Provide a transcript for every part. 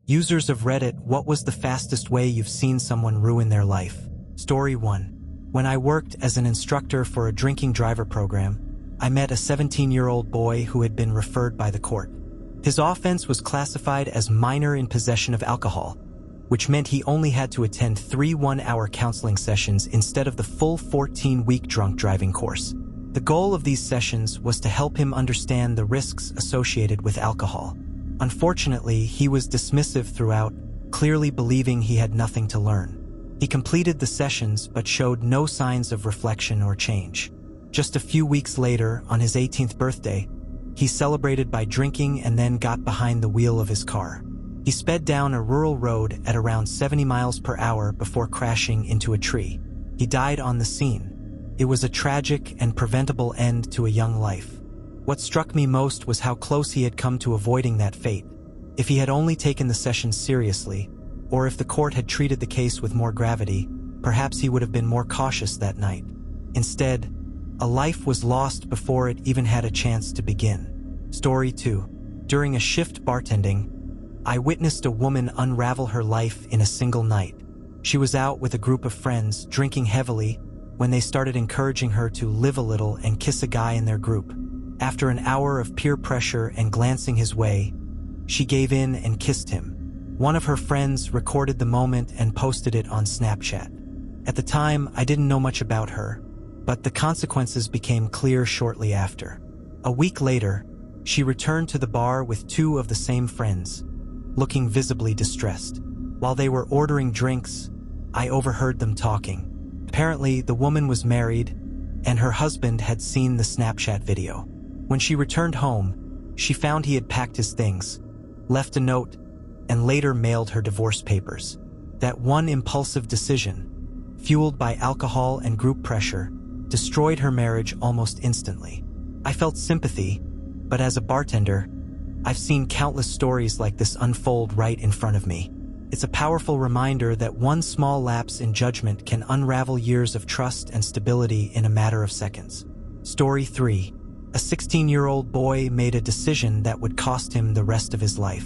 Users of Reddit, what was the fastest way you've seen someone ruin their life? Story 1. When I worked as an instructor for a drinking driver program, I met a 17-year-old boy who had been referred by the court. His offense was classified as minor in possession of alcohol, which meant he only had to attend 3 one-hour counseling sessions instead of the full 14-week drunk driving course. The goal of these sessions was to help him understand the risks associated with alcohol. Unfortunately, he was dismissive throughout, clearly believing he had nothing to learn. He completed the sessions but showed no signs of reflection or change. Just a few weeks later, on his 18th birthday, he celebrated by drinking and then got behind the wheel of his car. He sped down a rural road at around 70 miles per hour before crashing into a tree. He died on the scene. It was a tragic and preventable end to a young life. What struck me most was how close he had come to avoiding that fate. If he had only taken the sessions seriously, or if the court had treated the case with more gravity, perhaps he would have been more cautious that night. Instead, a life was lost before it even had a chance to begin. Story 2. During a shift bartending, I witnessed a woman unravel her life in a single night. She was out with a group of friends, drinking heavily, when they started encouraging her to live a little and kiss a guy in their group. After an hour of peer pressure and glancing his way, she gave in and kissed him. One of her friends recorded the moment and posted it on Snapchat. At the time, I didn't know much about her, but the consequences became clear shortly after. A week later, she returned to the bar with 2 of the same friends, looking visibly distressed. While they were ordering drinks, I overheard them talking. Apparently, the woman was married, and her husband had seen the Snapchat video. When she returned home, she found he had packed his things, left a note, and later mailed her divorce papers. That one impulsive decision, fueled by alcohol and group pressure, destroyed her marriage almost instantly. I felt sympathy, but as a bartender, I've seen countless stories like this unfold right in front of me. It's a powerful reminder that one small lapse in judgment can unravel years of trust and stability in a matter of seconds. Story 3. A 16-year-old boy made a decision that would cost him the rest of his life.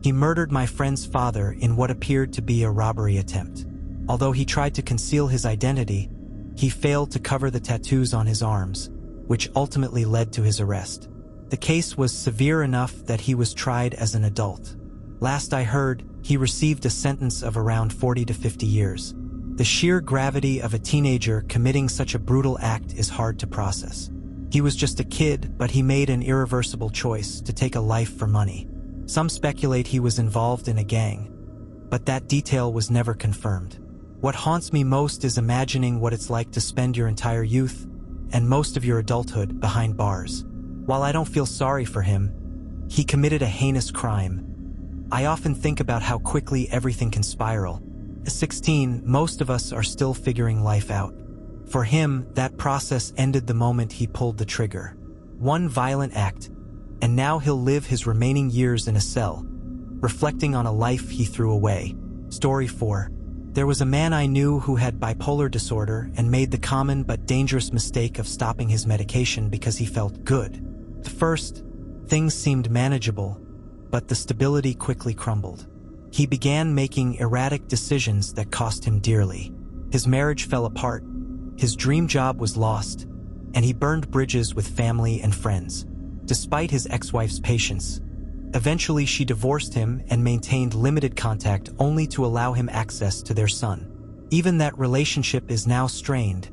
He murdered my friend's father in what appeared to be a robbery attempt. Although he tried to conceal his identity, he failed to cover the tattoos on his arms, which ultimately led to his arrest. The case was severe enough that he was tried as an adult. Last I heard, he received a sentence of around 40 to 50 years. The sheer gravity of a teenager committing such a brutal act is hard to process. He was just a kid, but he made an irreversible choice to take a life for money. Some speculate he was involved in a gang, but that detail was never confirmed. What haunts me most is imagining what it's like to spend your entire youth and most of your adulthood behind bars. While I don't feel sorry for him, he committed a heinous crime. I often think about how quickly everything can spiral. At 16, most of us are still figuring life out. For him, that process ended the moment he pulled the trigger. One violent act, and now he'll live his remaining years in a cell, reflecting on a life he threw away. Story 4. There was a man I knew who had bipolar disorder and made the common but dangerous mistake of stopping his medication because he felt good. At first, things seemed manageable, but the stability quickly crumbled. He began making erratic decisions that cost him dearly. His marriage fell apart, his dream job was lost, and he burned bridges with family and friends. Despite his ex-wife's patience, eventually she divorced him and maintained limited contact only to allow him access to their son. Even that relationship is now strained,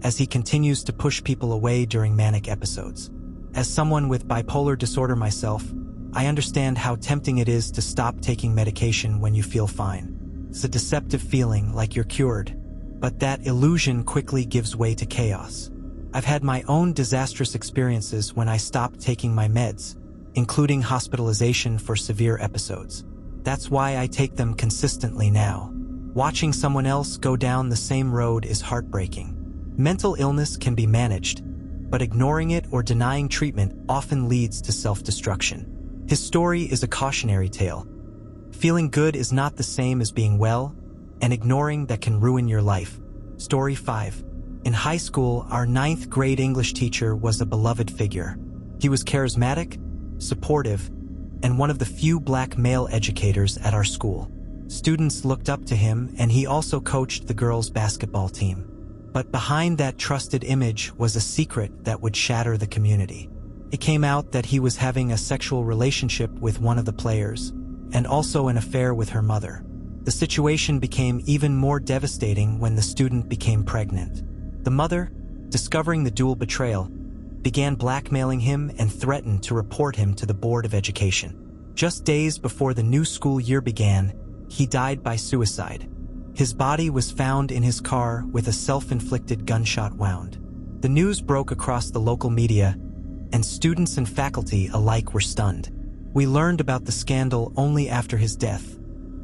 as he continues to push people away during manic episodes. As someone with bipolar disorder myself, I understand how tempting it is to stop taking medication when you feel fine. It's a deceptive feeling like you're cured, but that illusion quickly gives way to chaos. I've had my own disastrous experiences when I stopped taking my meds, including hospitalization for severe episodes. That's why I take them consistently now. Watching someone else go down the same road is heartbreaking. Mental illness can be managed, but ignoring it or denying treatment often leads to self-destruction. His story is a cautionary tale. Feeling good is not the same as being well, and ignoring that can ruin your life. Story 5. In high school, our 9th grade English teacher was a beloved figure. He was charismatic, supportive, and one of the few black male educators at our school. Students looked up to him, and he also coached the girls' basketball team. But behind that trusted image was a secret that would shatter the community. It came out that he was having a sexual relationship with one of the players, and also an affair with her mother. The situation became even more devastating when the student became pregnant. The mother, discovering the dual betrayal, began blackmailing him and threatened to report him to the Board of Education. Just days before the new school year began, he died by suicide. His body was found in his car with a self-inflicted gunshot wound. The news broke across the local media, and students and faculty alike were stunned. We learned about the scandal only after his death,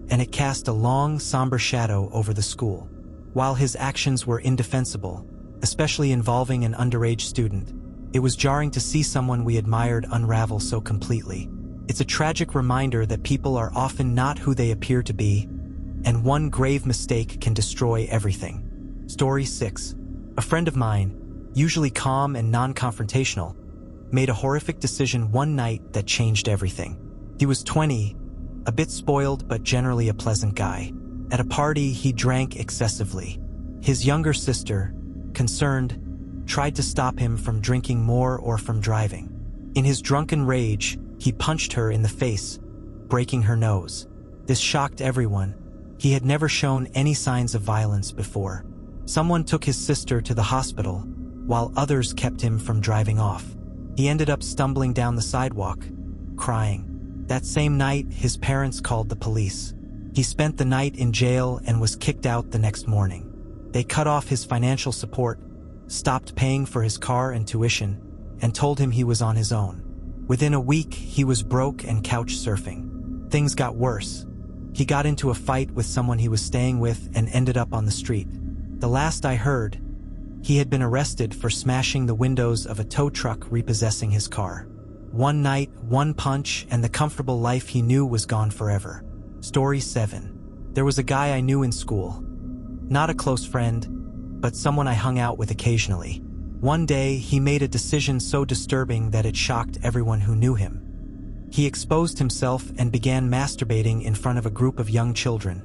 and it cast a long, somber shadow over the school. While his actions were indefensible, especially involving an underage student, it was jarring to see someone we admired unravel so completely. It's a tragic reminder that people are often not who they appear to be, and one grave mistake can destroy everything. Story 6. A friend of mine, usually calm and non-confrontational, made a horrific decision one night that changed everything. He was 20, a bit spoiled but generally a pleasant guy. At a party, he drank excessively. His younger sister, concerned, tried to stop him from drinking more or from driving. In his drunken rage, he punched her in the face, breaking her nose. This shocked everyone. He had never shown any signs of violence before. Someone took his sister to the hospital, while others kept him from driving off. He ended up stumbling down the sidewalk, crying. That same night, his parents called the police. He spent the night in jail and was kicked out the next morning. They cut off his financial support, stopped paying for his car and tuition, and told him he was on his own. Within a week, he was broke and couch surfing. Things got worse. He got into a fight with someone he was staying with and ended up on the street. The last I heard, he had been arrested for smashing the windows of a tow truck repossessing his car. One night, one punch, and the comfortable life he knew was gone forever. Story 7. There was a guy I knew in school. Not a close friend, but someone I hung out with occasionally. One day, he made a decision so disturbing that it shocked everyone who knew him. He exposed himself and began masturbating in front of a group of young children,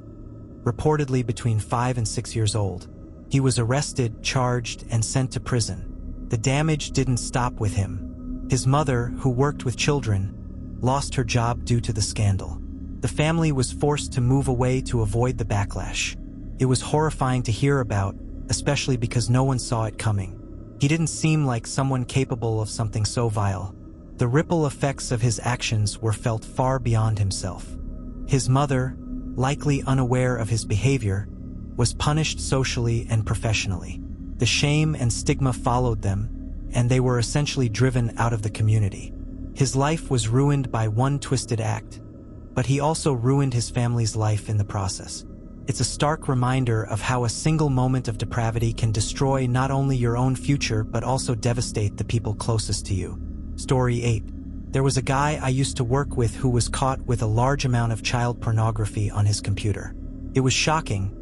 reportedly between 5 and 6 years old. He was arrested, charged, and sent to prison. The damage didn't stop with him. His mother, who worked with children, lost her job due to the scandal. The family was forced to move away to avoid the backlash. It was horrifying to hear about, especially because no one saw it coming. He didn't seem like someone capable of something so vile. The ripple effects of his actions were felt far beyond himself. His mother, likely unaware of his behavior, was punished socially and professionally. The shame and stigma followed them, and they were essentially driven out of the community. His life was ruined by one twisted act, but he also ruined his family's life in the process. It's a stark reminder of how a single moment of depravity can destroy not only your own future but also devastate the people closest to you. Story 8. There was a guy I used to work with who was caught with a large amount of child pornography on his computer. It was shocking,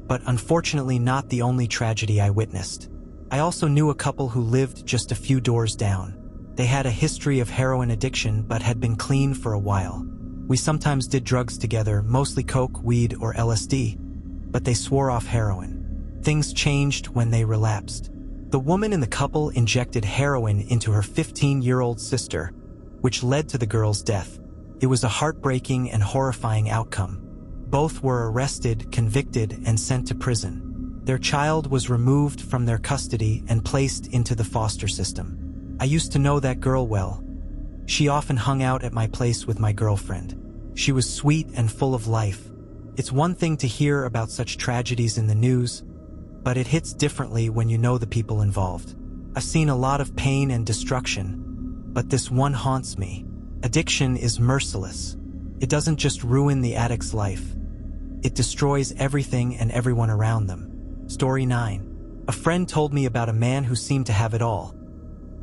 but unfortunately not the only tragedy I witnessed. I also knew a couple who lived just a few doors down. They had a history of heroin addiction but had been clean for a while. We sometimes did drugs together, mostly coke, weed, or LSD, but they swore off heroin. Things changed when they relapsed. The woman in the couple injected heroin into her 15-year-old sister, which led to the girl's death. It was a heartbreaking and horrifying outcome. Both were arrested, convicted, and sent to prison. Their child was removed from their custody and placed into the foster system. I used to know that girl well. She often hung out at my place with my girlfriend. She was sweet and full of life. It's one thing to hear about such tragedies in the news, but it hits differently when you know the people involved. I've seen a lot of pain and destruction, but this one haunts me. Addiction is merciless. It doesn't just ruin the addict's life. It destroys everything and everyone around them. Story 9. A friend told me about a man who seemed to have it all.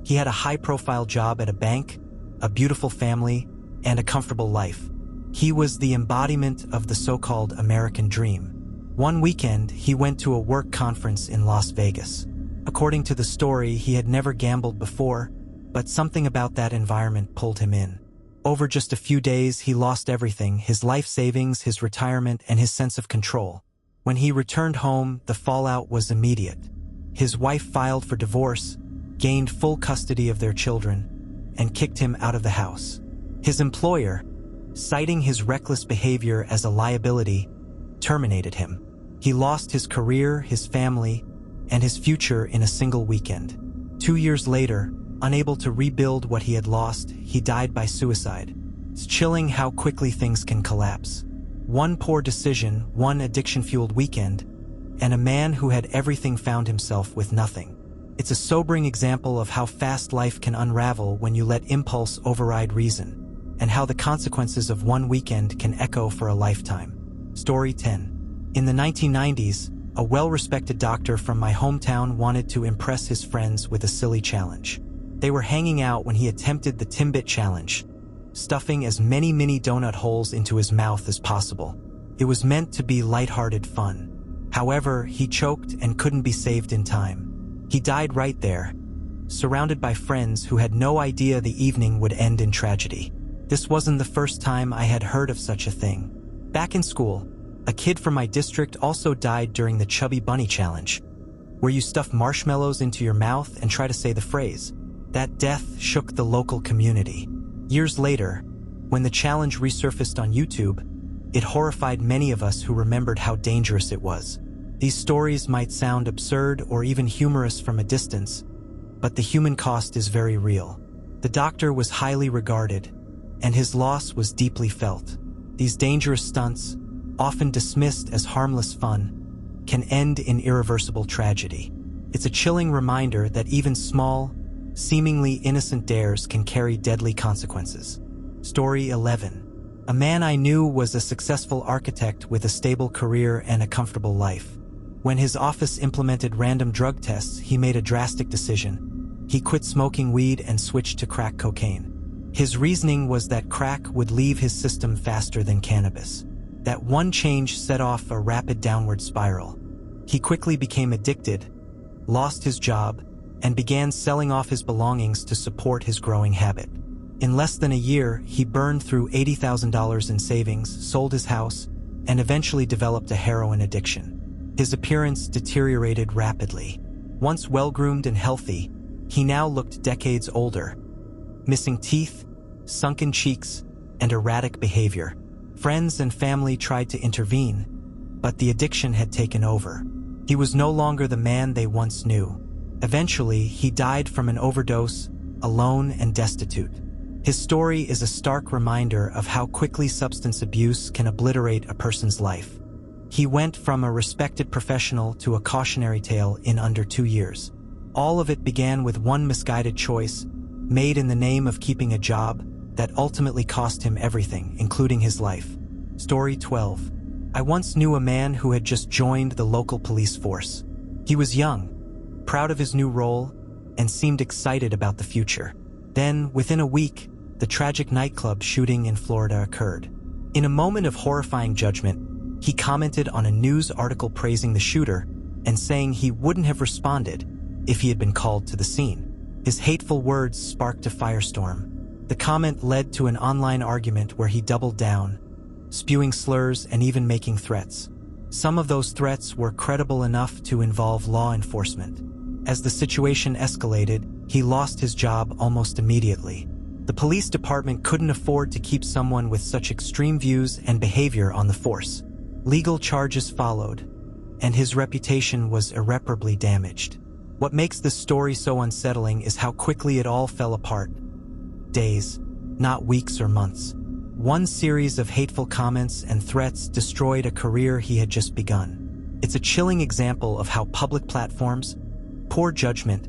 He had a high-profile job at a bank, a beautiful family, and a comfortable life. He was the embodiment of the so-called American dream. One weekend, he went to a work conference in Las Vegas. According to the story, he had never gambled before, but something about that environment pulled him in. Over just a few days, he lost everything: his life savings, his retirement, and his sense of control. When he returned home, the fallout was immediate. His wife filed for divorce, gained full custody of their children, and kicked him out of the house. His employer, citing his reckless behavior as a liability, terminated him. He lost his career, his family, and his future in a single weekend. 2 years later, unable to rebuild what he had lost, he died by suicide. It's chilling how quickly things can collapse. One poor decision, one addiction-fueled weekend, and a man who had everything found himself with nothing. It's a sobering example of how fast life can unravel when you let impulse override reason, and how the consequences of one weekend can echo for a lifetime. Story 10. In the 1990s, a well-respected doctor from my hometown wanted to impress his friends with a silly challenge. They were hanging out when he attempted the Timbit challenge, stuffing as many mini donut holes into his mouth as possible. It was meant to be lighthearted fun. However, he choked and couldn't be saved in time. He died right there, surrounded by friends who had no idea the evening would end in tragedy. This wasn't the first time I had heard of such a thing. Back in school, a kid from my district also died during the Chubby Bunny Challenge, where you stuff marshmallows into your mouth and try to say the phrase. That death shook the local community. Years later, when the challenge resurfaced on YouTube, it horrified many of us who remembered how dangerous it was. These stories might sound absurd or even humorous from a distance, but the human cost is very real. The doctor was highly regarded, and his loss was deeply felt. These dangerous stunts, often dismissed as harmless fun, can end in irreversible tragedy. It's a chilling reminder that even small, seemingly innocent dares can carry deadly consequences. Story 11. A man I knew was a successful architect with a stable career and a comfortable life. When his office implemented random drug tests, he made a drastic decision. He quit smoking weed and switched to crack cocaine. His reasoning was that crack would leave his system faster than cannabis. That one change set off a rapid downward spiral. He quickly became addicted, lost his job, and began selling off his belongings to support his growing habit. In less than a year, he burned through $80,000 in savings, sold his house, and eventually developed a heroin addiction. His appearance deteriorated rapidly. Once well-groomed and healthy, he now looked decades older, missing teeth, sunken cheeks, and erratic behavior. Friends and family tried to intervene, but the addiction had taken over. He was no longer the man they once knew. Eventually, he died from an overdose, alone and destitute. His story is a stark reminder of how quickly substance abuse can obliterate a person's life. He went from a respected professional to a cautionary tale in under 2 years. All of it began with one misguided choice, made in the name of keeping a job, that ultimately cost him everything, including his life. Story 12. I once knew a man who had just joined the local police force. He was young, proud of his new role, and seemed excited about the future. Then, within a week, the tragic nightclub shooting in Florida occurred. In a moment of horrifying judgment, he commented on a news article praising the shooter and saying he wouldn't have responded if he had been called to the scene. His hateful words sparked a firestorm. The comment led to an online argument where he doubled down, spewing slurs and even making threats. Some of those threats were credible enough to involve law enforcement. As the situation escalated, he lost his job almost immediately. The police department couldn't afford to keep someone with such extreme views and behavior on the force. Legal charges followed, and his reputation was irreparably damaged. What makes this story so unsettling is how quickly it all fell apart. Days, not weeks or months. One series of hateful comments and threats destroyed a career he had just begun. It's a chilling example of how public platforms, poor judgment,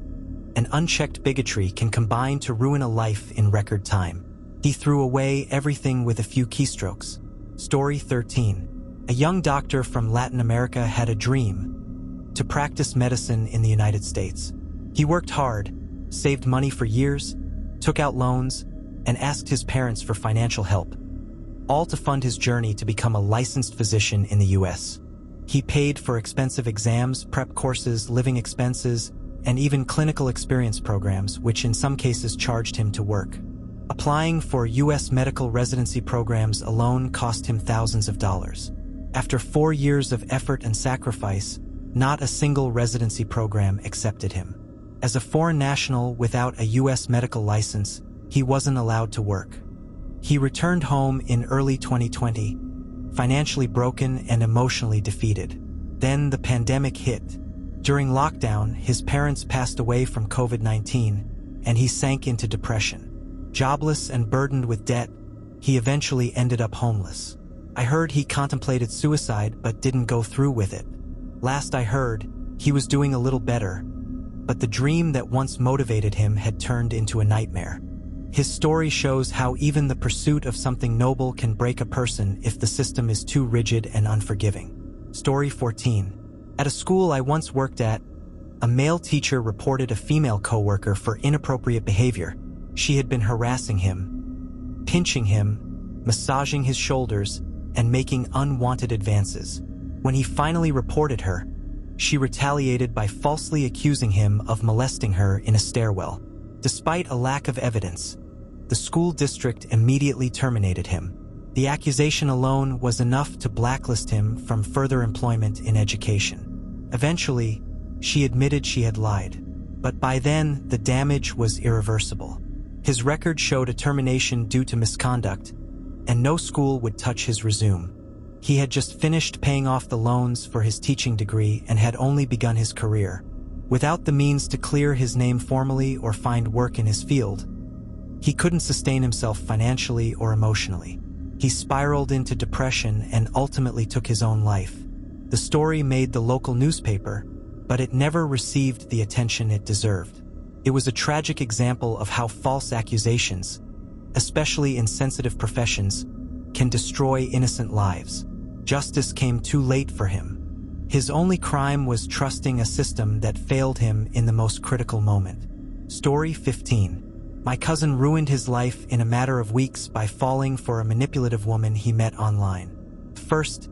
and unchecked bigotry can combine to ruin a life in record time. He threw away everything with a few keystrokes. Story 13. A young doctor from Latin America had a dream: to practice medicine in the United States. He worked hard, saved money for years, took out loans, and asked his parents for financial help, all to fund his journey to become a licensed physician in the U.S. He paid for expensive exams, prep courses, living expenses, and even clinical experience programs, which in some cases charged him to work. Applying for U.S. medical residency programs alone cost him thousands of dollars. After 4 years of effort and sacrifice, not a single residency program accepted him. As a foreign national without a U.S. medical license, he wasn't allowed to work. He returned home in early 2020, financially broken and emotionally defeated. Then the pandemic hit. During lockdown, his parents passed away from COVID-19, and he sank into depression. Jobless and burdened with debt, he eventually ended up homeless. I heard he contemplated suicide but didn't go through with it. Last I heard, he was doing a little better, but the dream that once motivated him had turned into a nightmare. His story shows how even the pursuit of something noble can break a person if the system is too rigid and unforgiving. Story 14. At a school I once worked at, a male teacher reported a female coworker for inappropriate behavior. She had been harassing him, pinching him, massaging his shoulders, and making unwanted advances. When he finally reported her, she retaliated by falsely accusing him of molesting her in a stairwell. Despite a lack of evidence, the school district immediately terminated him. The accusation alone was enough to blacklist him from further employment in education. Eventually, she admitted she had lied, but by then the damage was irreversible. His record showed a termination due to misconduct, and no school would touch his resume. He had just finished paying off the loans for his teaching degree and had only begun his career. Without the means to clear his name formally or find work in his field, he couldn't sustain himself financially or emotionally. He spiraled into depression and ultimately took his own life. The story made the local newspaper, but it never received the attention it deserved. It was a tragic example of how false accusations, especially in sensitive professions, can destroy innocent lives. Justice came too late for him. His only crime was trusting a system that failed him in the most critical moment. Story 15. My cousin ruined his life in a matter of weeks by falling for a manipulative woman he met online. First,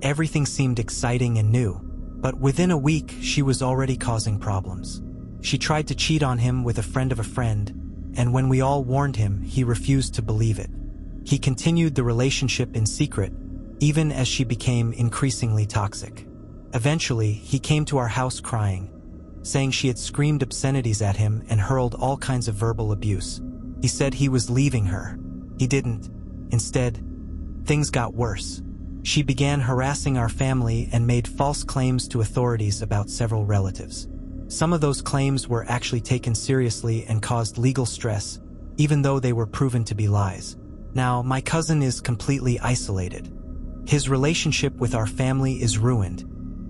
everything seemed exciting and new, but within a week she was already causing problems. She tried to cheat on him with a friend of a friend, and when we all warned him, he refused to believe it. He continued the relationship in secret, even as she became increasingly toxic. Eventually, he came to our house crying, saying she had screamed obscenities at him and hurled all kinds of verbal abuse. He said he was leaving her. He didn't. Instead, things got worse. She began harassing our family and made false claims to authorities about several relatives. Some of those claims were actually taken seriously and caused legal stress, even though they were proven to be lies. Now, my cousin is completely isolated. His relationship with our family is ruined,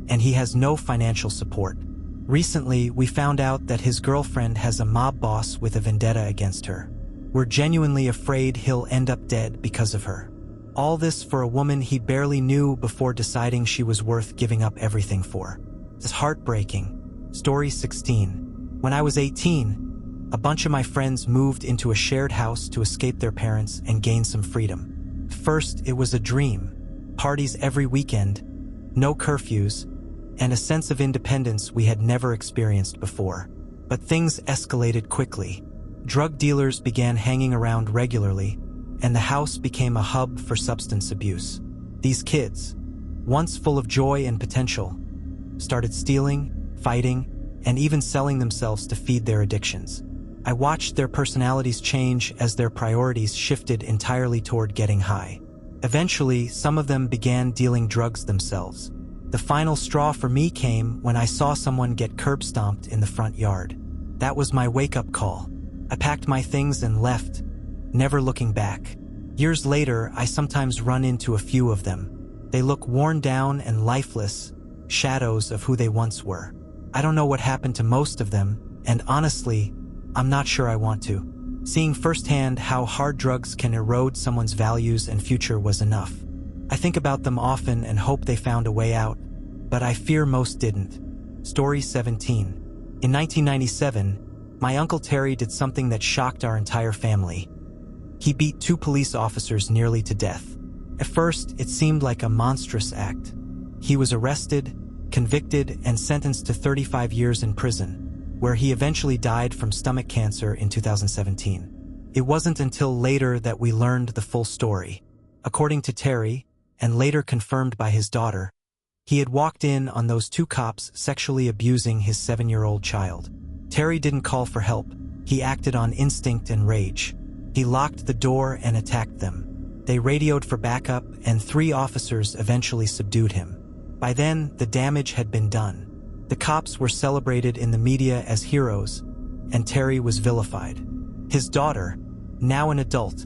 and he has no financial support. Recently, we found out that his girlfriend has a mob boss with a vendetta against her. We're genuinely afraid he'll end up dead because of her. All this for a woman he barely knew before deciding she was worth giving up everything for. It's heartbreaking. Story 16. When I was 18, a bunch of my friends moved into a shared house to escape their parents and gain some freedom. First, it was a dream. Parties every weekend, no curfews, and a sense of independence we had never experienced before. But things escalated quickly. Drug dealers began hanging around regularly, and the house became a hub for substance abuse. These kids, once full of joy and potential, started stealing, fighting, and even selling themselves to feed their addictions. I watched their personalities change as their priorities shifted entirely toward getting high. Eventually, some of them began dealing drugs themselves. The final straw for me came when I saw someone get curb stomped in the front yard. That was my wake-up call. I packed my things and left, never looking back. Years later, I sometimes run into a few of them. They look worn down and lifeless, shadows of who they once were. I don't know what happened to most of them, and honestly, I'm not sure I want to. Seeing firsthand how hard drugs can erode someone's values and future was enough. I think about them often and hope they found a way out, but I fear most didn't. Story 17. In 1997, my Uncle Terry did something that shocked our entire family. He beat 2 police officers nearly to death. At first, it seemed like a monstrous act. He was arrested, convicted, and sentenced to 35 years in prison, where he eventually died from stomach cancer in 2017. It wasn't until later that we learned the full story. According to Terry, and later confirmed by his daughter, he had walked in on those two cops sexually abusing his 7-year-old child. Terry didn't call for help. He acted on instinct and rage. He locked the door and attacked them. They radioed for backup, and 3 officers eventually subdued him. By then, the damage had been done. The cops were celebrated in the media as heroes, and Terry was vilified. His daughter, now an adult,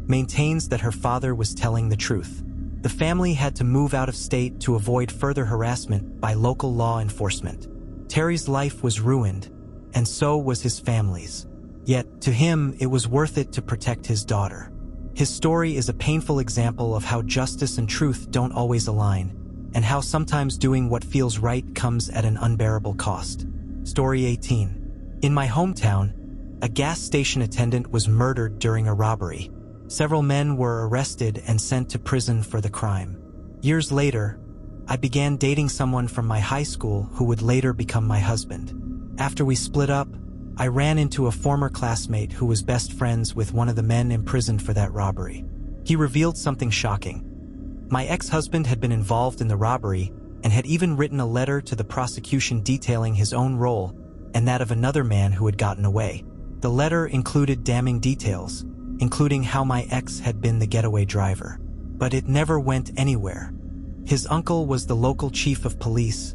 maintains that her father was telling the truth. The family had to move out of state to avoid further harassment by local law enforcement. Terry's life was ruined, and so was his family's. Yet, to him, it was worth it to protect his daughter. His story is a painful example of how justice and truth don't always align, and how sometimes doing what feels right comes at an unbearable cost. Story 18. In my hometown, a gas station attendant was murdered during a robbery. Several men were arrested and sent to prison for the crime. Years later, I began dating someone from my high school who would later become my husband. After we split up, I ran into a former classmate who was best friends with one of the men imprisoned for that robbery. He revealed something shocking. My ex-husband had been involved in the robbery and had even written a letter to the prosecution detailing his own role and that of another man who had gotten away. The letter included damning details, including how my ex had been the getaway driver. But it never went anywhere. His uncle was the local chief of police,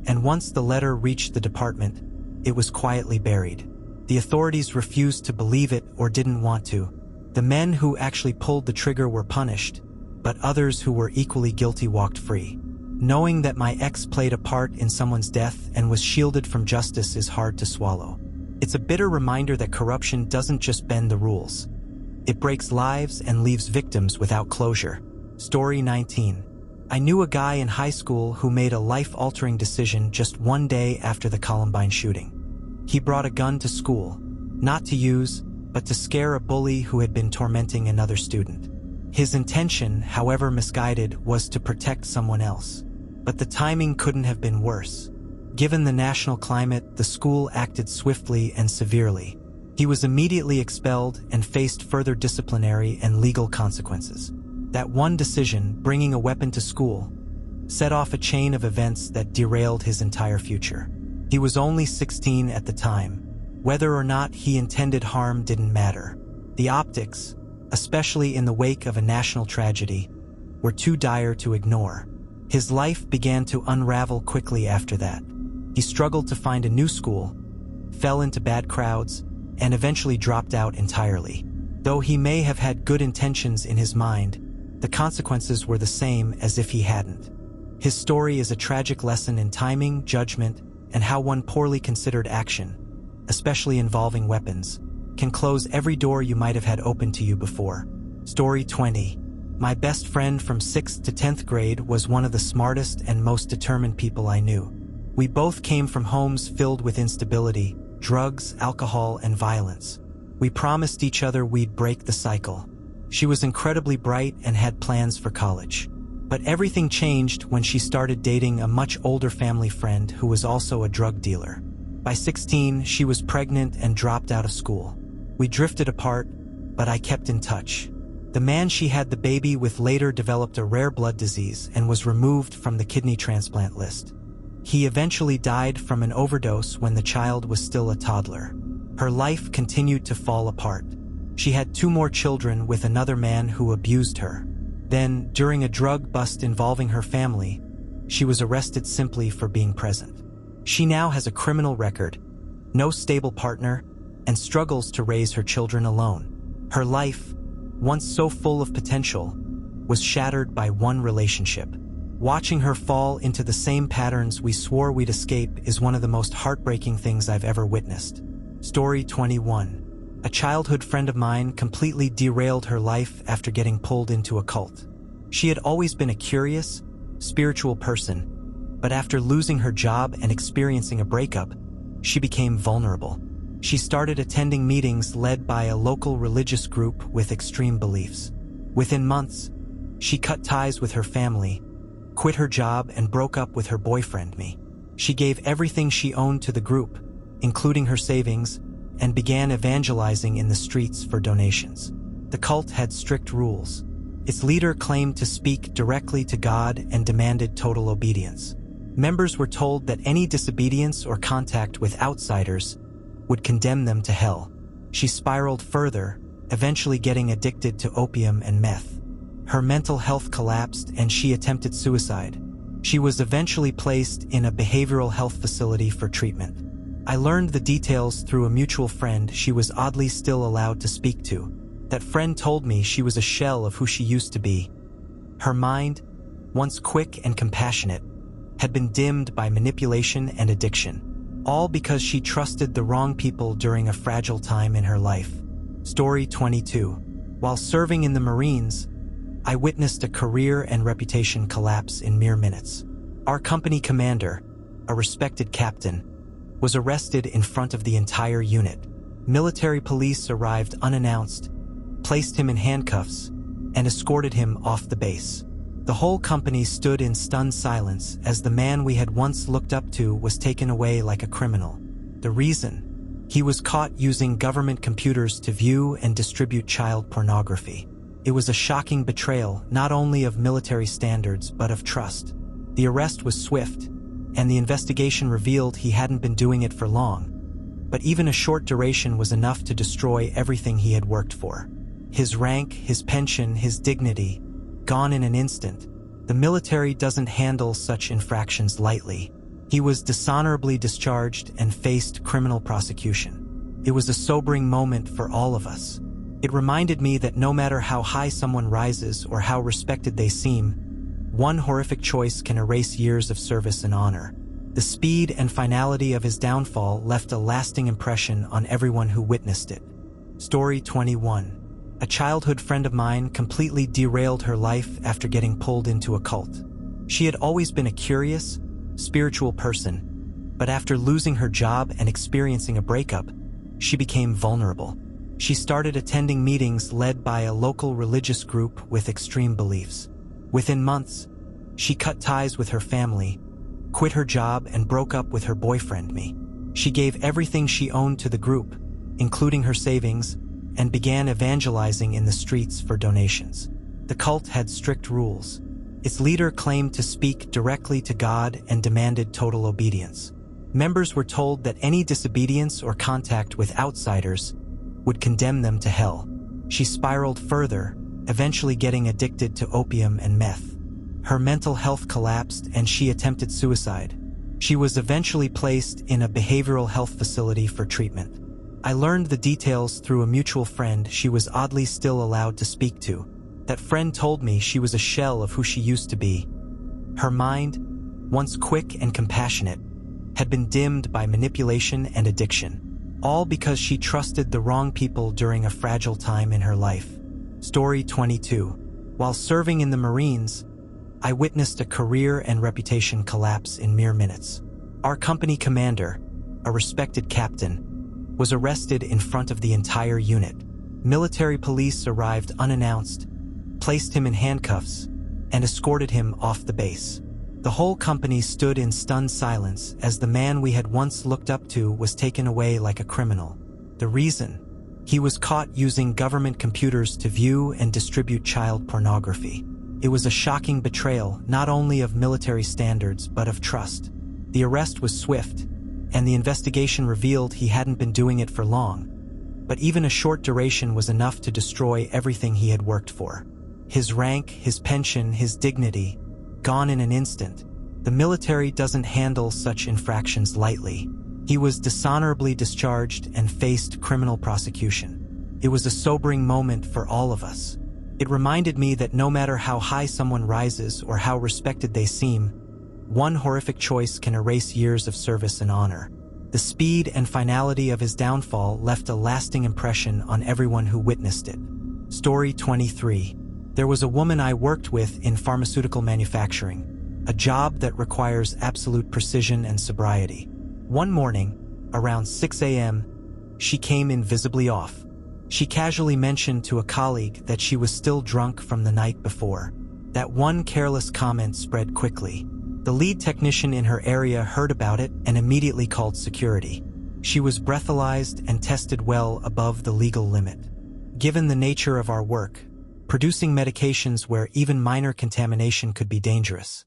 and once the letter reached the department, it was quietly buried. The authorities refused to believe it or didn't want to. The men who actually pulled the trigger were punished, but others who were equally guilty walked free. Knowing that my ex played a part in someone's death and was shielded from justice is hard to swallow. It's a bitter reminder that corruption doesn't just bend the rules. It breaks lives and leaves victims without closure. Story 19. I knew a guy in high school who made a life-altering decision just one day after the Columbine shooting. He brought a gun to school, not to use, but to scare a bully who had been tormenting another student. His intention, however misguided, was to protect someone else. But the timing couldn't have been worse. Given the national climate, the school acted swiftly and severely. He was immediately expelled and faced further disciplinary and legal consequences. That one decision, bringing a weapon to school, set off a chain of events that derailed his entire future. He was only 16 at the time. Whether or not he intended harm didn't matter. The optics, especially in the wake of a national tragedy, were too dire to ignore. His life began to unravel quickly after that. He struggled to find a new school, fell into bad crowds, and eventually dropped out entirely. Though he may have had good intentions in his mind, the consequences were the same as if he hadn't. His story is a tragic lesson in timing, judgment, and how one poorly considered action, especially involving weapons, can close every door you might have had open to you before. Story 20. My best friend from 6th to 10th grade was one of the smartest and most determined people I knew. We both came from homes filled with instability, drugs, alcohol, and violence. We promised each other we'd break the cycle. She was incredibly bright and had plans for college. But everything changed when she started dating a much older family friend who was also a drug dealer. By 16, she was pregnant and dropped out of school. We drifted apart, but I kept in touch. The man she had the baby with later developed a rare blood disease and was removed from the kidney transplant list. He eventually died from an overdose when the child was still a toddler. Her life continued to fall apart. She had 2 more children with another man who abused her. Then, during a drug bust involving her family, she was arrested simply for being present. She now has a criminal record, no stable partner, and struggles to raise her children alone. Her life, once so full of potential, was shattered by one relationship. Watching her fall into the same patterns we swore we'd escape is one of the most heartbreaking things I've ever witnessed. Story 21. A childhood friend of mine completely derailed her life after getting pulled into a cult. She had always been a curious, spiritual person, but after losing her job and experiencing a breakup, she became vulnerable. She started attending meetings led by a local religious group with extreme beliefs. Within months, she cut ties with her family, quit her job, and broke up with her boyfriend, me. She gave everything she owned to the group, including her savings, and began evangelizing in the streets for donations. The cult had strict rules. Its leader claimed to speak directly to God and demanded total obedience. Members were told that any disobedience or contact with outsiders would condemn them to hell. She spiraled further, eventually getting addicted to opium and meth. Her mental health collapsed and she attempted suicide. She was eventually placed in a behavioral health facility for treatment. I learned the details through a mutual friend she was oddly still allowed to speak to. That friend told me she was a shell of who she used to be. Her mind, once quick and compassionate, had been dimmed by manipulation and addiction, all because she trusted the wrong people during a fragile time in her life. Story 22. While serving in the Marines, I witnessed a career and reputation collapse in mere minutes. Our company commander, a respected captain, was arrested in front of the entire unit. Military police arrived unannounced, placed him in handcuffs, and escorted him off the base. The whole company stood in stunned silence as the man we had once looked up to was taken away like a criminal. The reason? He was caught using government computers to view and distribute child pornography. It was a shocking betrayal not only of military standards but of trust. The arrest was swift, and the investigation revealed he hadn't been doing it for long. But even a short duration was enough to destroy everything he had worked for. His rank, his pension, his dignity, gone in an instant. The military doesn't handle such infractions lightly. He was dishonorably discharged and faced criminal prosecution. It was a sobering moment for all of us. It reminded me that no matter how high someone rises or how respected they seem, one horrific choice can erase years of service and honor. The speed and finality of his downfall left a lasting impression on everyone who witnessed it. Story 21. A childhood friend of mine completely derailed her life after getting pulled into a cult. She had always been a curious, spiritual person, but after losing her job and experiencing a breakup, she became vulnerable. She started attending meetings led by a local religious group with extreme beliefs. Within months, she cut ties with her family, quit her job, and broke up with her boyfriend, me. She gave everything she owned to the group, including her savings, and began evangelizing in the streets for donations. The cult had strict rules. Its leader claimed to speak directly to God and demanded total obedience. Members were told that any disobedience or contact with outsiders would condemn them to hell. She spiraled further, eventually getting addicted to opium and meth. Her mental health collapsed and she attempted suicide. She was eventually placed in a behavioral health facility for treatment. I learned the details through a mutual friend she was oddly still allowed to speak to. That friend told me she was a shell of who she used to be. Her mind, once quick and compassionate, had been dimmed by manipulation and addiction, all because she trusted the wrong people during a fragile time in her life. Story 22. While serving in the Marines, I witnessed a career and reputation collapse in mere minutes. Our company commander, a respected captain, was arrested in front of the entire unit. Military police arrived unannounced, placed him in handcuffs, and escorted him off the base. The whole company stood in stunned silence as the man we had once looked up to was taken away like a criminal. The reason? He was caught using government computers to view and distribute child pornography. It was a shocking betrayal not only of military standards but of trust. The arrest was swift, and the investigation revealed he hadn't been doing it for long. But even a short duration was enough to destroy everything he had worked for. His rank, his pension, his dignity, gone in an instant. The military doesn't handle such infractions lightly. He was dishonorably discharged and faced criminal prosecution. It was a sobering moment for all of us. It reminded me that no matter how high someone rises or how respected they seem, one horrific choice can erase years of service and honor. The speed and finality of his downfall left a lasting impression on everyone who witnessed it. Story 23. There was a woman I worked with in pharmaceutical manufacturing, a job that requires absolute precision and sobriety. One morning, around 6 a.m., she came in visibly off. She casually mentioned to a colleague that she was still drunk from the night before. That one careless comment spread quickly. The lead technician in her area heard about it and immediately called security. She was breathalyzed and tested well above the legal limit. Given the nature of our work, producing medications where even minor contamination could be dangerous,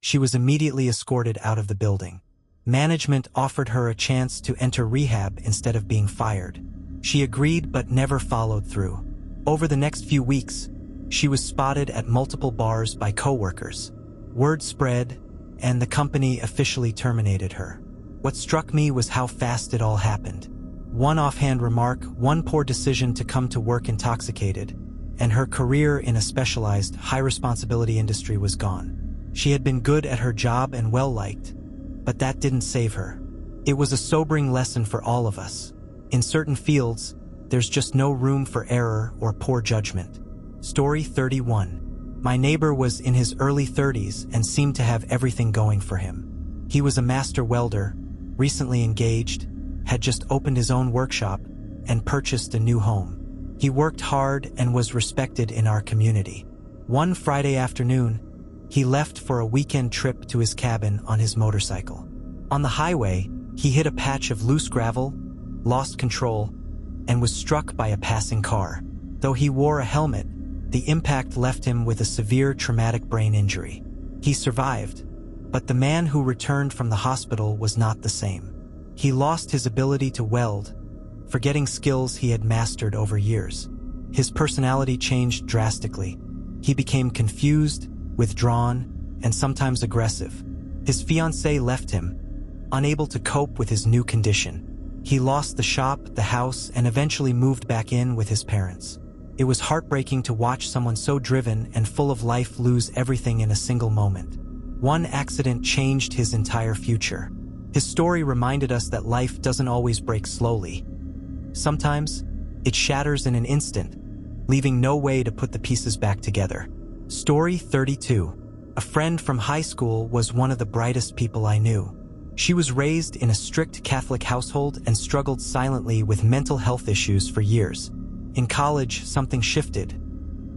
she was immediately escorted out of the building. Management offered her a chance to enter rehab instead of being fired. She agreed but never followed through. Over the next few weeks, she was spotted at multiple bars by coworkers. Word spread, and the company officially terminated her. What struck me was how fast it all happened. One offhand remark, one poor decision to come to work intoxicated, and her career in a specialized, high-responsibility industry was gone. She had been good at her job and well-liked, but that didn't save her. It was a sobering lesson for all of us. In certain fields, there's just no room for error or poor judgment. Story 31. My neighbor was in his early 30s and seemed to have everything going for him. He was a master welder, recently engaged, had just opened his own workshop, and purchased a new home. He worked hard and was respected in our community. One Friday afternoon, he left for a weekend trip to his cabin on his motorcycle. On the highway, he hit a patch of loose gravel, lost control, and was struck by a passing car. Though he wore a helmet, the impact left him with a severe traumatic brain injury. He survived, but the man who returned from the hospital was not the same. He lost his ability to weld, forgetting skills he had mastered over years. His personality changed drastically. He became confused, withdrawn, and sometimes aggressive. His fiancée left him, unable to cope with his new condition. He lost the shop, the house, and eventually moved back in with his parents. It was heartbreaking to watch someone so driven and full of life lose everything in a single moment. One accident changed his entire future. His story reminded us that life doesn't always break slowly. Sometimes, it shatters in an instant, leaving no way to put the pieces back together. Story 32. A friend from high school was one of the brightest people I knew. She was raised in a strict Catholic household and struggled silently with mental health issues for years. In college, something shifted.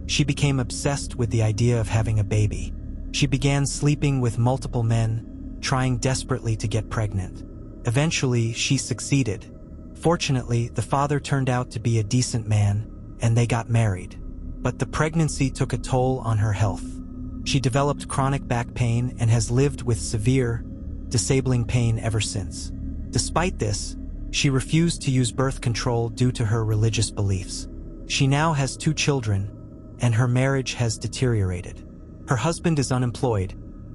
She became obsessed with the idea of having a baby. She began sleeping with multiple men, trying desperately to get pregnant. Eventually, she succeeded. Fortunately, the father turned out to be a decent man, and they got married. But the pregnancy took a toll on her health. She developed chronic back pain and has lived with severe, disabling pain ever since. Despite this, she refused to use birth control due to her religious beliefs. She now has 2 children, and her marriage has deteriorated. Her husband is unemployed,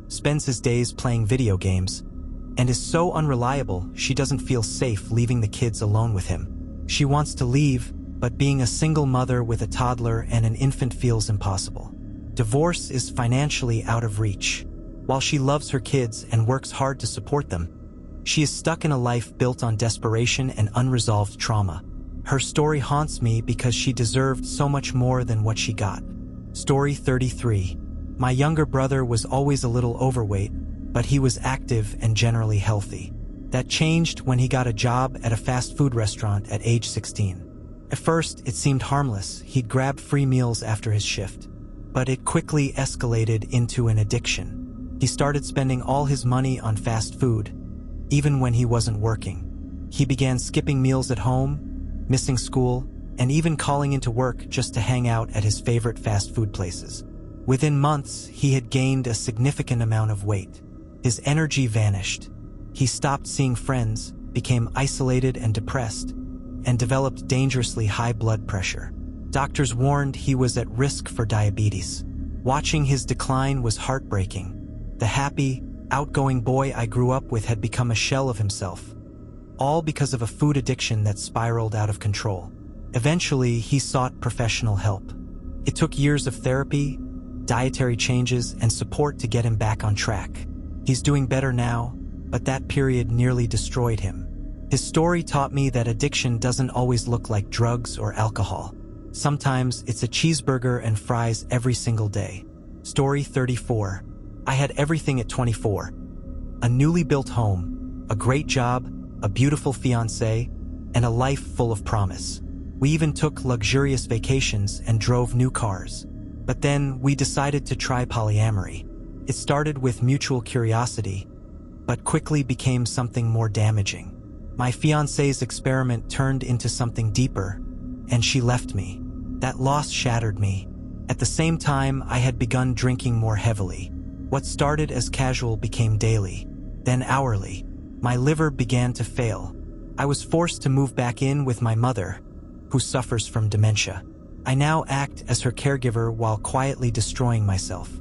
spends his days playing video games, and is so unreliable she doesn't feel safe leaving the kids alone with him. She wants to leave, but being a single mother with a toddler and an infant feels impossible. Divorce is financially out of reach. While she loves her kids and works hard to support them, she is stuck in a life built on desperation and unresolved trauma. Her story haunts me because she deserved so much more than what she got. Story 33. My younger brother was always a little overweight, but he was active and generally healthy. That changed when he got a job at a fast food restaurant at age 16. At first, it seemed harmless. He'd grab free meals after his shift. But it quickly escalated into an addiction. He started spending all his money on fast food, even when he wasn't working. He began skipping meals at home, missing school, and even calling into work just to hang out at his favorite fast food places. Within months, he had gained a significant amount of weight. His energy vanished. He stopped seeing friends, became isolated and depressed, and developed dangerously high blood pressure. Doctors warned he was at risk for diabetes. Watching his decline was heartbreaking. The happy, outgoing boy I grew up with had become a shell of himself, all because of a food addiction that spiraled out of control. Eventually, he sought professional help. It took years of therapy, dietary changes, and support to get him back on track. He's doing better now, but that period nearly destroyed him. His story taught me that addiction doesn't always look like drugs or alcohol. Sometimes it's a cheeseburger and fries every single day. Story 34. I had everything at 24. A newly built home, a great job, a beautiful fiancée, and a life full of promise. We even took luxurious vacations and drove new cars. But then we decided to try polyamory. It started with mutual curiosity, but quickly became something more damaging. My fiancé's experiment turned into something deeper, and she left me. That loss shattered me. At the same time, I had begun drinking more heavily. What started as casual became daily, then hourly. My liver began to fail. I was forced to move back in with my mother, who suffers from dementia. I now act as her caregiver while quietly destroying myself.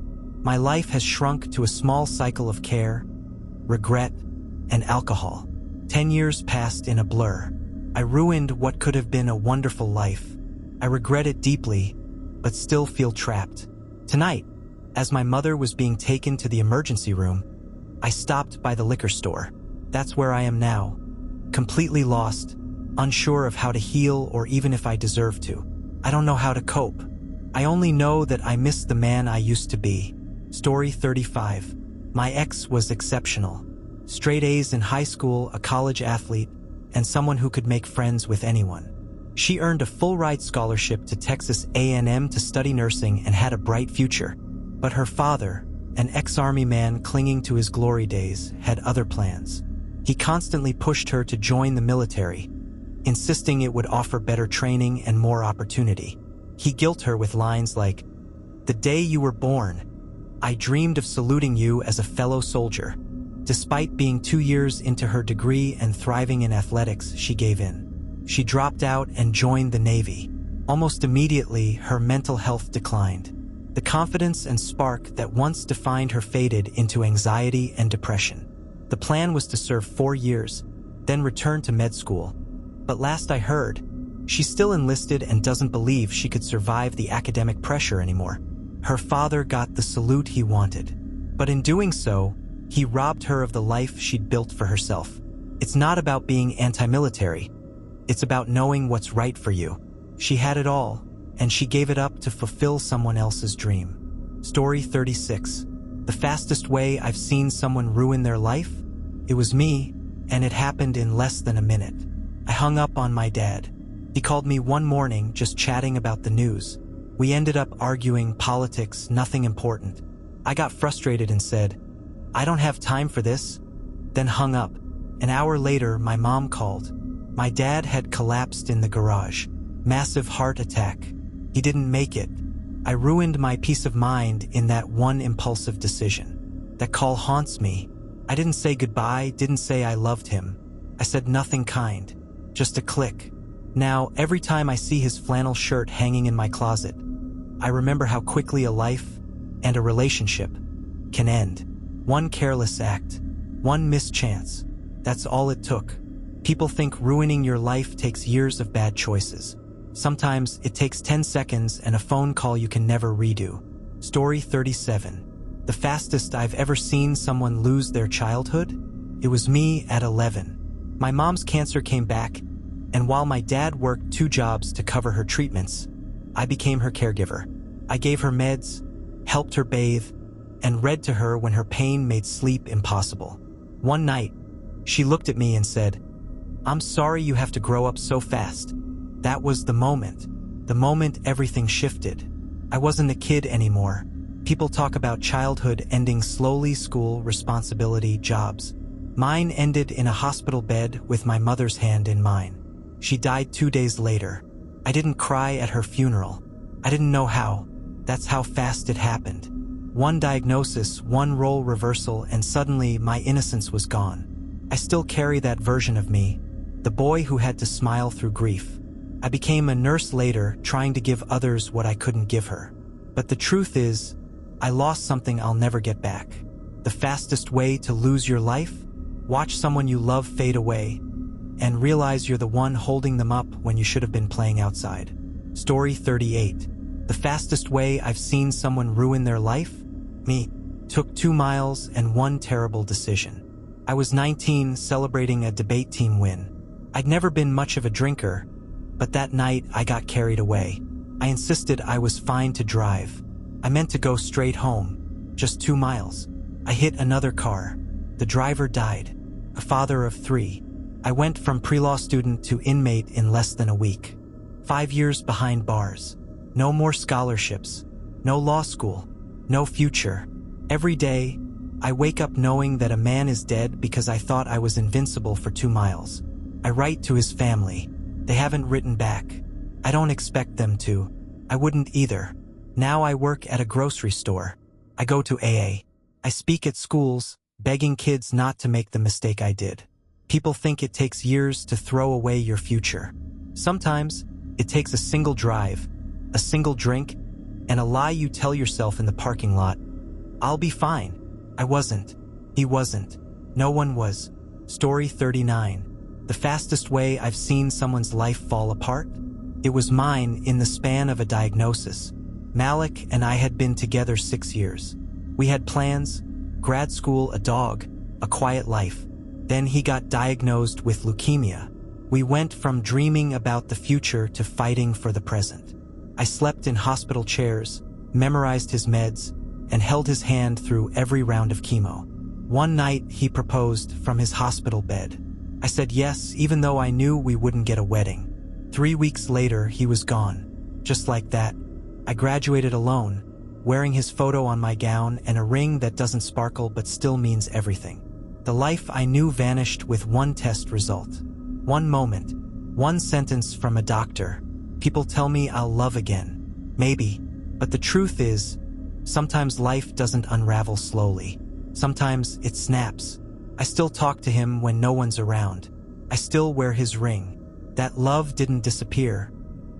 My life has shrunk to a small cycle of care, regret, and alcohol. 10 years passed in a blur. I ruined what could have been a wonderful life. I regret it deeply, but still feel trapped. Tonight, as my mother was being taken to the emergency room, I stopped by the liquor store. That's where I am now, completely lost, unsure of how to heal or even if I deserve to. I don't know how to cope. I only know that I miss the man I used to be. Story 35. My ex was exceptional. Straight A's in high school, a college athlete, and someone who could make friends with anyone. She earned a full-ride scholarship to Texas A&M to study nursing and had a bright future. But her father, an ex-army man clinging to his glory days, had other plans. He constantly pushed her to join the military, insisting it would offer better training and more opportunity. He guilt her with lines like, "The day you were born, I dreamed of saluting you as a fellow soldier." Despite being 2 years into her degree and thriving in athletics, she gave in. She dropped out and joined the Navy. Almost immediately, her mental health declined. The confidence and spark that once defined her faded into anxiety and depression. The plan was to serve 4 years, then return to med school. But last I heard, she's still enlisted and doesn't believe she could survive the academic pressure anymore. Her father got the salute he wanted, but in doing so, he robbed her of the life she'd built for herself. It's not about being anti-military. It's about knowing what's right for you. She had it all, and she gave it up to fulfill someone else's dream. Story 36. The fastest way I've seen someone ruin their life? It was me, and it happened in less than a minute. I hung up on my dad. He called me one morning just chatting about the news. We ended up arguing politics, nothing important. I got frustrated and said, "I don't have time for this," then hung up. An hour later, my mom called. My dad had collapsed in the garage. Massive heart attack. He didn't make it. I ruined my peace of mind in that one impulsive decision. That call haunts me. I didn't say goodbye, didn't say I loved him. I said nothing kind, just a click. Now, every time I see his flannel shirt hanging in my closet, I remember how quickly a life and a relationship can end. One careless act, one missed chance. That's all it took. People think ruining your life takes years of bad choices. Sometimes it takes 10 seconds and a phone call you can never redo. Story 37. The fastest I've ever seen someone lose their childhood? It was me at 11. My mom's cancer came back, and while my dad worked 2 jobs to cover her treatments, I became her caregiver. I gave her meds, helped her bathe, and read to her when her pain made sleep impossible. One night, she looked at me and said, "I'm sorry you have to grow up so fast." That was the moment everything shifted. I wasn't a kid anymore. People talk about childhood ending slowly, school, responsibility, jobs. Mine ended in a hospital bed with my mother's hand in mine. She died 2 days later. I didn't cry at her funeral. I didn't know how. That's how fast it happened. One diagnosis, one role reversal, and suddenly my innocence was gone. I still carry that version of me, the boy who had to smile through grief. I became a nurse later, trying to give others what I couldn't give her. But the truth is, I lost something I'll never get back. The fastest way to lose your life? Watch someone you love fade away, and realize you're the one holding them up when you should have been playing outside. Story 38. The fastest way I've seen someone ruin their life? Me. Took 2 miles and one terrible decision. I was 19, celebrating a debate team win. I'd never been much of a drinker, but that night I got carried away. I insisted I was fine to drive. I meant to go straight home, just 2 miles. I hit another car. The driver died, a father of 3. I went from pre-law student to inmate in less than a week. 5 years behind bars. No more scholarships. No law school. No future. Every day, I wake up knowing that a man is dead because I thought I was invincible for 2 miles. I write to his family. They haven't written back. I don't expect them to. I wouldn't either. Now I work at a grocery store. I go to AA. I speak at schools, begging kids not to make the mistake I did. People think it takes years to throw away your future. Sometimes, it takes a single drive, a single drink, and a lie you tell yourself in the parking lot. I'll be fine. I wasn't. He wasn't. No one was. Story 39. The fastest way I've seen someone's life fall apart? It was mine in the span of a diagnosis. Malik and I had been together 6 years. We had plans, grad school, a dog, a quiet life. Then he got diagnosed with leukemia. We went from dreaming about the future to fighting for the present. I slept in hospital chairs, memorized his meds, and held his hand through every round of chemo. One night, he proposed from his hospital bed. I said yes, even though I knew we wouldn't get a wedding. 3 weeks later, he was gone. Just like that, I graduated alone, wearing his photo on my gown and a ring that doesn't sparkle but still means everything. The life I knew vanished with one test result. One moment, one sentence from a doctor. People tell me I'll love again. Maybe, but the truth is, sometimes life doesn't unravel slowly. Sometimes it snaps. I still talk to him when no one's around. I still wear his ring. That love didn't disappear.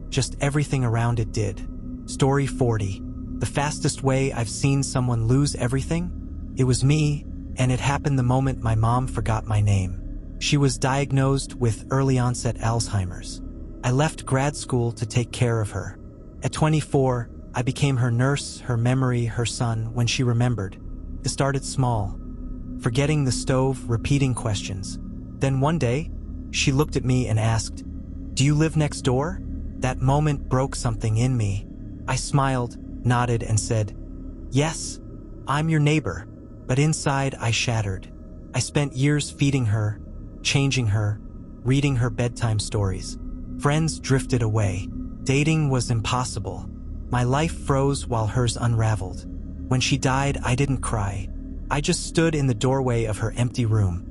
Just everything around it did. Story 40. The fastest way I've seen someone lose everything? It was me, and it happened the moment my mom forgot my name. She was diagnosed with early onset Alzheimer's. I left grad school to take care of her. At 24, I became her nurse, her memory, her son, when she remembered. It started small. Forgetting the stove, repeating questions. Then one day, she looked at me and asked, "Do you live next door?" That moment broke something in me. I smiled, nodded, and said, "Yes, I'm your neighbor." But inside, I shattered. I spent years feeding her, changing her, reading her bedtime stories. Friends drifted away. Dating was impossible. My life froze while hers unraveled. When she died, I didn't cry. I just stood in the doorway of her empty room,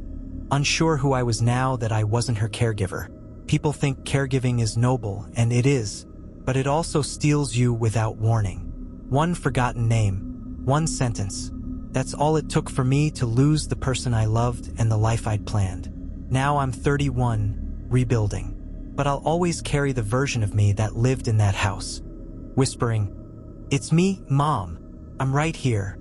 unsure who I was now that I wasn't her caregiver. People think caregiving is noble, and it is, but it also steals you without warning. One forgotten name, one sentence. That's all it took for me to lose the person I loved and the life I'd planned. Now I'm 31, rebuilding. But I'll always carry the version of me that lived in that house, whispering, "It's me, Mom. I'm right here."